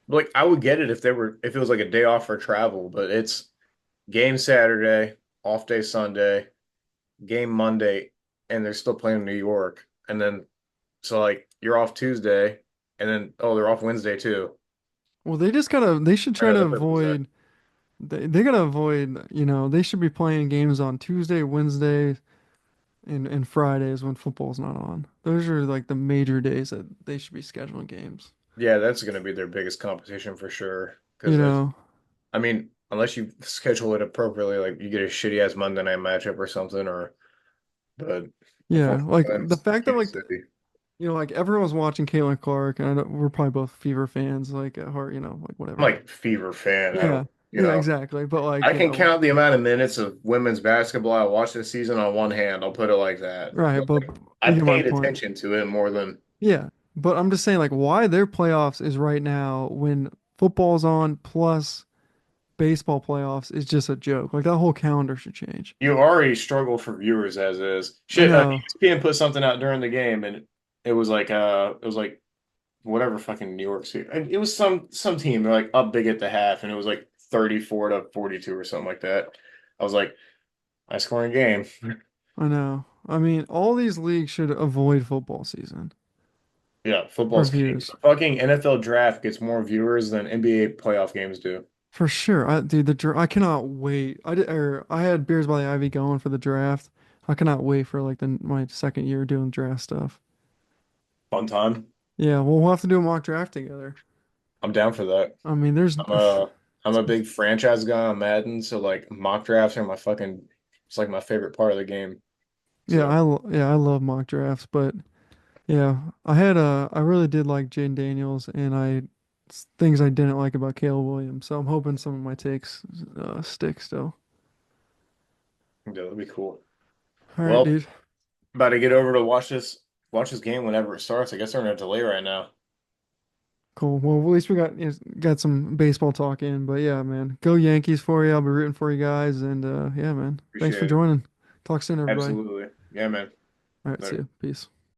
Like I would get it if it was like a day off for travel, but it's game Saturday, off day Sunday, game Monday, and they're still playing in New York. And then so like you're off Tuesday, and then they're off Wednesday too. Well, they should I try know to that place is that. avoid, they gotta avoid, they should be playing games on Tuesday, Wednesday, and Fridays when football's not on. Those are like the major days that they should be scheduling games. Yeah, that's going to be their biggest competition for sure. You Because know, I mean, unless you schedule it appropriately, like you get a shitty ass Monday night matchup or something, but yeah, unfortunately, like the it's fact that Kansas like City. like everyone's watching Caitlin Clark, and I know we're probably both Fever fans, like at heart, like I'm whatever. like Fever fan. I Yeah, don't, yeah, exactly. But like, I can count the amount of minutes of women's basketball I watched this season on one hand. I'll put it like that. right, But but like, I you get my paid point. attention to it more than Yeah, but I'm just saying, like, why their playoffs is right now when football's on plus baseball playoffs is just a joke. Like that whole calendar should change. you already struggle for viewers as is. I Shit, know. ESPN put something out during the game, and it was like whatever fucking New York City. And it was some team. They're like up big at the half, and it was like 34 to 42 or something like that. I was like, high scoring game. I know. I mean, all these leagues should avoid football season Yeah, for football's king. views. The fucking NFL draft gets more viewers than NBA playoff games do. For sure. Dude, I cannot wait. I had Beers by the Ivy going for the draft. I cannot wait for like my second year doing draft stuff. Fun time. Yeah, we'll have to do a mock draft together. I'm down for that. I mean, there's I'm a I'm a big franchise guy on Madden, so like mock drafts are my fucking it's like my favorite part of the game. yeah, So I love mock drafts, but yeah, I really did like Jaden Daniels, and things I didn't like about Caleb Williams. So I'm hoping some of my takes stick still. yeah, that'd be cool. All right, Well, dude. about to get over to watch this game whenever it starts. I guess they're in a delay right now. Cool. Well, at least we got some baseball talk in. But yeah, man, go Yankees for you. I'll be rooting for you guys, and yeah, man. Thanks for Appreciate it. joining. Talk soon, everybody. Absolutely. Yeah, man. All right, see Later. you. Peace.